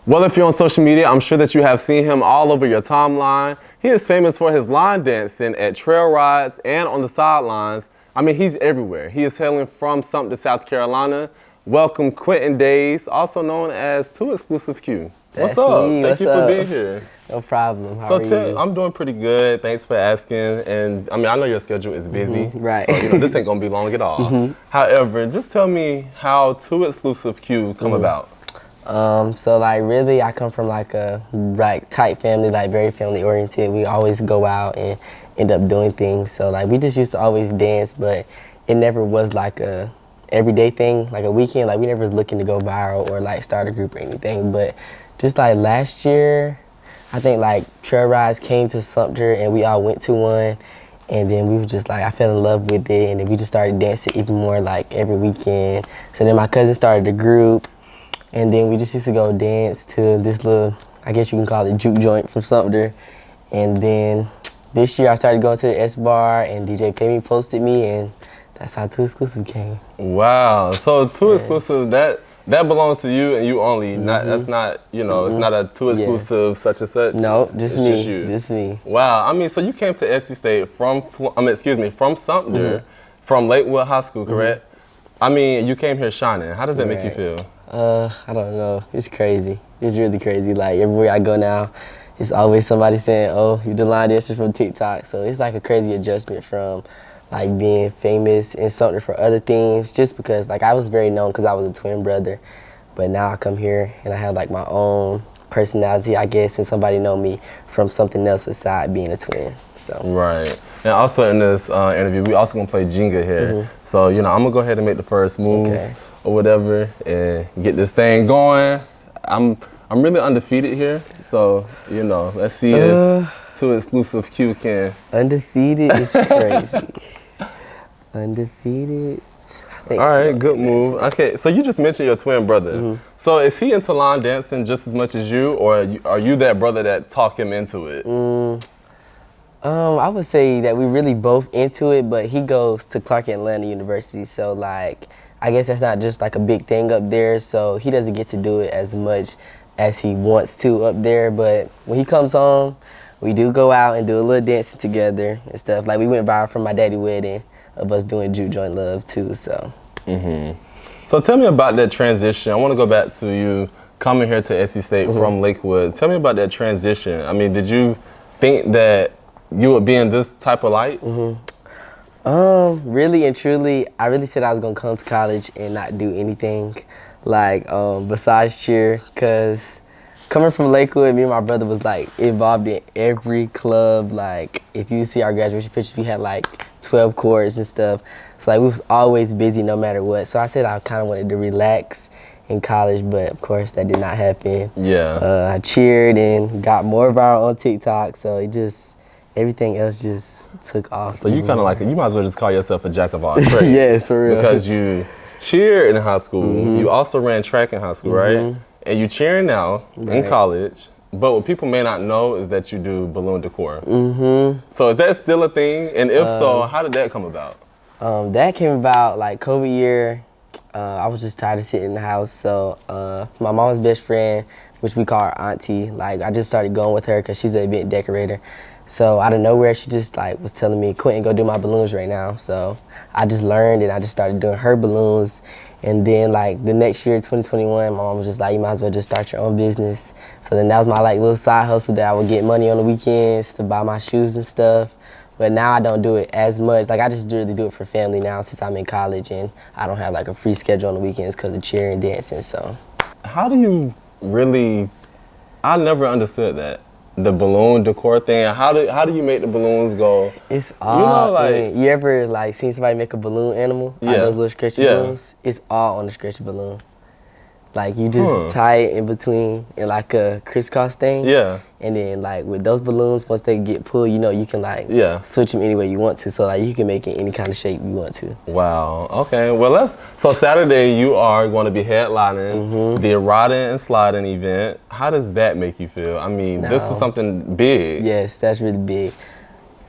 Well, if you're on social media, I'm sure that you have seen him all over your timeline. He is famous for his line dancing at trail rides and on the sidelines. I mean, he's everywhere. He is hailing from Sumter, South Carolina. Welcome, Quinton Dais, also known as 2 Exclusive Q. What's up? Thank you for being here. No problem. How are you? I'm doing pretty good. Thanks for asking. And I mean, I know your schedule is busy. Right. So, this ain't gonna be long at all. However, just tell me how 2 Exclusive Q come about. So like really I come from like a tight family, like very family oriented. We always go out and end up doing things. So like we just used to always dance, but it never was like a everyday thing, like a weekend. Like we never was looking to go viral or like start a group or anything. But just like last year, I think like trail rides came to Sumter and we all went to one. And then we were just like, I fell in love with it. And then we just started dancing even more like every weekend. So then my cousin started a group. And then we just used to go dance to this little, I guess you can call it juke joint from Sumter. And then this year I started going to the S Bar and DJ Payme posted me and that's how 2 Exclusive came. Wow, so 2 Exclusive, that belongs to you and you only. That's not, it's not a 2 Exclusive such and such. No, just me, just you. just me. Wow, I mean, so you came to SC State from Sumter, from Lakewood High School, correct? I mean, you came here shining. How does that make you feel? I don't know. It's crazy. It's really crazy. Like everywhere I go now, it's always somebody saying, "Oh, you're the line dancer from TikTok." So it's like a crazy adjustment from like being famous in Sumter for other things. Just because like I was very known because I was a twin brother, but now I come here and I have like my own personality, I guess, and somebody know me from something else aside being a twin. So right. And also in this interview, we also gonna play Jenga here. So I'm gonna go ahead and make the first move. Or whatever, and get this thing going. I'm really undefeated here, so let's see if 2 Exclusive Q can. Undefeated is crazy. Undefeated. All right, good move. Okay, so you just mentioned your twin brother. So is he into line dancing just as much as you, or are you that brother that talk him into it? I would say that we really both into it, but he goes to Clark Atlanta University, so like. I guess that's not just like a big thing up there, so he doesn't get to do it as much as he wants to up there. But when he comes home, we do go out and do a little dancing together and stuff. Like we went viral from my daddy's wedding of us doing Juke Joint Love too, so. So tell me about that transition. I want to go back to you coming here to SC State from Lakewood. Tell me about that transition. I mean, did you think that you would be in this type of light? Really and truly, I really said I was gonna come to college and not do anything like besides cheer, cause coming from Lakewood, me and my brother was like involved in every club. Like if you see our graduation pictures, we had like 12 chords and stuff. So like we was always busy no matter what. So I said I kind of wanted to relax in college, but of course that did not happen. Yeah. I cheered and got more viral on TikTok. So it just everything else just took off. So you kind of like, you might as well just call yourself a jack of all trades. Yes, for real. Because you cheered in high school, you also ran track in high school, right? And you cheering now in college, but what people may not know is that you do balloon decor. So is that still a thing? And if so, how did that come about? That came about like COVID year. I was just tired of sitting in the house. So my mom's best friend, which we call her auntie, like I just started going with her because she's an event decorator. So out of nowhere, she just like was telling me, Quinton, go do my balloons right now. So I just learned and I just started doing her balloons. And then like the next year, 2021, my mom was just like, you might as well just start your own business. So then that was my like little side hustle that I would get money on the weekends to buy my shoes and stuff. But now I don't do it as much. Like I just really do it for family now since I'm in college and I don't have like a free schedule on the weekends because of cheering and dancing, so. How do you really, I never understood that. The balloon decor thing. How do you make the balloons go? It's all you ever like seen somebody make a balloon animal? Like those little stretchy balloons? It's all on the stretchy balloon. Like you just tie it in between in like a crisscross thing. Yeah. And then like with those balloons, once they get pulled, you can like switch them any way you want to. So like you can make it any kind of shape you want to. Wow. Okay. Well, so Saturday you are going to be headlining the riding and sliding event. How does that make you feel? I mean, this is something big. Yes, that's really big.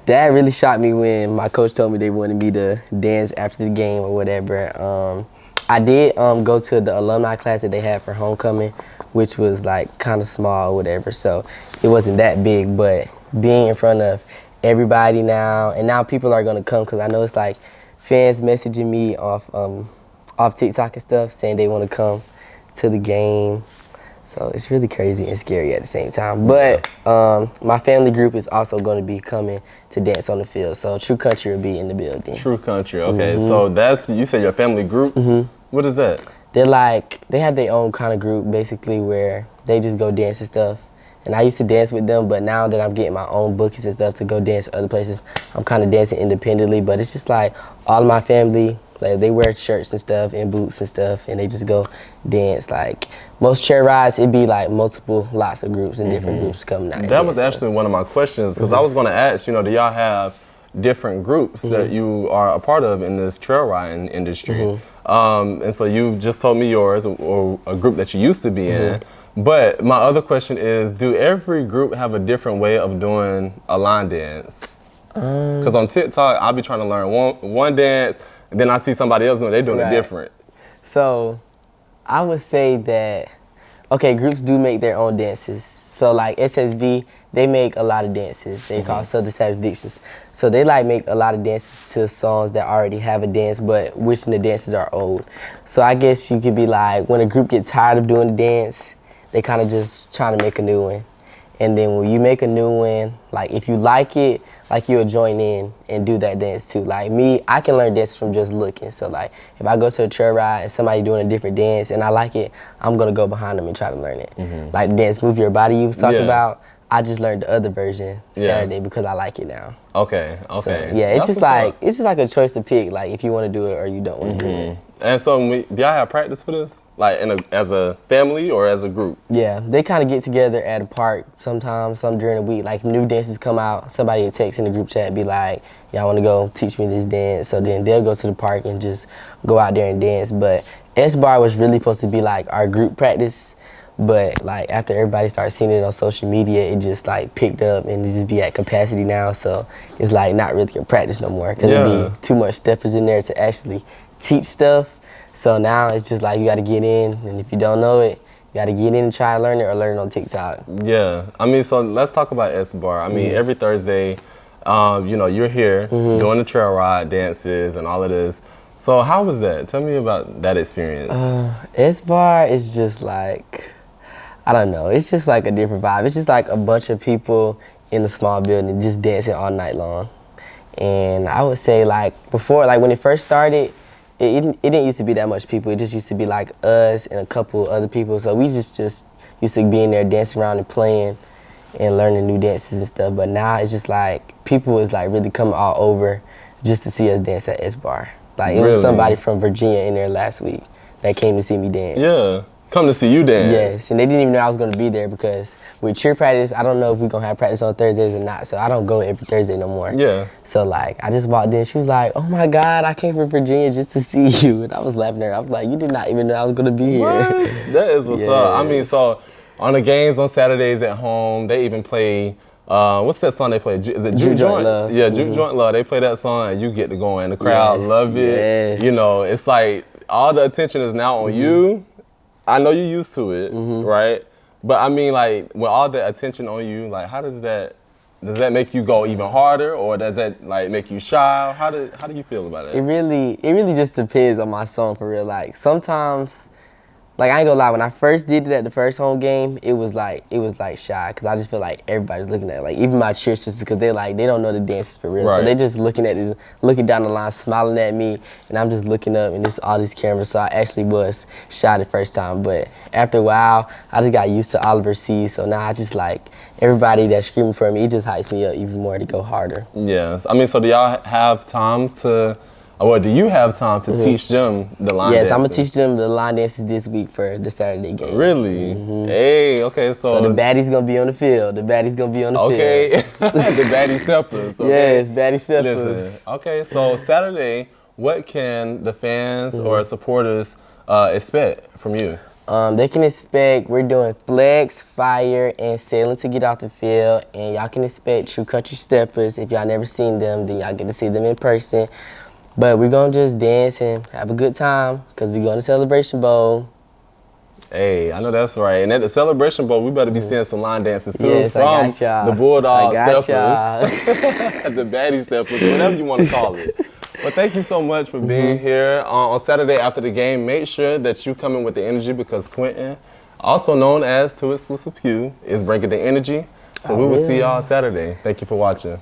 That really shocked me when my coach told me they wanted me to dance after the game or whatever. I did go to the alumni class that they had for homecoming, which was like kind of small or whatever. So it wasn't that big, but being in front of everybody now, and now people are gonna come because I know it's like fans messaging me off TikTok and stuff saying they want to come to the game. So it's really crazy and scary at the same time. But my family group is also going to be coming to dance on the field. So True Country will be in the building. True Country, okay. So that's, you said your family group? What is that? They have their own kind of group basically where they just go dance and stuff. And I used to dance with them, but now that I'm getting my own bookings and stuff to go dance other places, I'm kind of dancing independently. But it's just like all of my family, like they wear shirts and stuff and boots and stuff, and they just go dance. Like most chair rides, it'd be like lots of groups and different groups coming out. That was actually one of my questions, because I was going to ask, you know, do y'all have different groups that you are a part of in this trail riding industry? And so you just told me yours, or a group that you used to be in. But my other question is, do every group have a different way of doing a line dance? Because on TikTok, I'll be trying to learn one dance, and then I see somebody else doing it, they're doing it different. So I would say that, okay, groups do make their own dances. So like SSB, they make a lot of dances. They call Southern Savage Dictions. So they like make a lot of dances to songs that already have a dance, but wishing the dances are old. So I guess you could be like, when a group gets tired of doing the dance, they kind of just trying to make a new one. And then when you make a new one, like if you like it, like you'll join in and do that dance too. Like me, I can learn dances from just looking. So like if I go to a trail ride and somebody doing a different dance and I like it, I'm gonna go behind them and try to learn it. Like the dance Move Your Body you was talking about, I just learned the other version Saturday because I like it now. Okay. So, yeah, it's just like a choice to pick, like if you want to do it or you don't want to do it. And so do y'all have practice for this? Like as a family or as a group? Yeah, they kind of get together at a park sometimes, some during the week. Like new dances come out, somebody will text in the group chat and be like, y'all want to go teach me this dance? So then they'll go to the park and just go out there and dance. But S-Bar was really supposed to be like our group practice. But like after everybody started seeing it on social media, it just like picked up and it just be at capacity now. So it's like not really a practice no more because it'd be too much steppers in there to actually teach stuff. So now it's just like you got to get in, and if you don't know it, you got to get in and try to learn it or learn it on TikTok. Yeah, I mean, so let's talk about S-Bar. I mean, every Thursday, you know, you're here doing the trail ride dances and all of this. So how was that? Tell me about that experience. S-Bar is just like, I don't know, it's just like a different vibe. It's just like a bunch of people in a small building just dancing all night long. And I would say like before, like when it first started, it didn't used to be that much people. It just used to be like us and a couple other people. So we just used to be in there dancing around and playing and learning new dances and stuff. But now it's just like people is like really coming all over just to see us dance at S-Bar. Like it was somebody from Virginia in there last week that came to see me dance. Yeah. Come to see you dance. Yes, and they didn't even know I was going to be there because with cheer practice, I don't know if we're going to have practice on Thursdays or not, so I don't go every Thursday no more. Yeah. So, like, I just walked in. She was like, oh, my God, I came from Virginia just to see you. And I was laughing at her. I was like, you did not even know I was going to be here. What? That is what's up. I mean, so on the games on Saturdays at home, they even play, what's that song they play? Is it Juke Joint Love? Yeah, Juke Joint Love. They play that song and you get to go in. The crowd love it. Yes. You know, it's like all the attention is now on you. I know you're used to it, right? But I mean, like, with all the attention on you, like, how does that make you go even harder, or does that like make you shy? How do you feel about it? It really just depends on my song for real. Like sometimes, like I ain't gonna lie, when I first did it at the first home game, it was like shy, cause I just feel like everybody's looking at it. Like even my cheer sisters, cause they don't know the dances for real, so they just looking at it, looking down the line, smiling at me, and I'm just looking up, and it's all these cameras. So I actually was shy the first time, but after a while, I just got used to Oliver C. So now I just like everybody that's screaming for me. It just hypes me up even more to go harder. Yes, I mean, so do y'all have time to? Or do you have time to teach them the line dances? Yes, I'm going to teach them the line dances this week for the Saturday game. Really? Hey, okay, so the baddie's going to be on the field. The baddie's going to be on the field. Okay, the baddie steppers. Okay. Yes, baddie steppers. Listen, okay, so Saturday, what can the fans or supporters expect from you? They can expect, we're doing flex, fire, and sailing to get off the field. And y'all can expect True Country steppers. If y'all never seen them, then y'all get to see them in person. But we're going to just dance and have a good time because we're going to Celebration Bowl. Hey, I know that's right. And at the Celebration Bowl, we better be seeing some line dances soon Yes, I from got y'all. the Bulldog I got Steppers, the Baddie Steppers, whatever you want to call it. Well, thank you so much for being here. On Saturday after the game, make sure that you come in with the energy because Quinton, also known as Too Exclusive Q, is bringing the energy. So we will see y'all Saturday. Thank you for watching.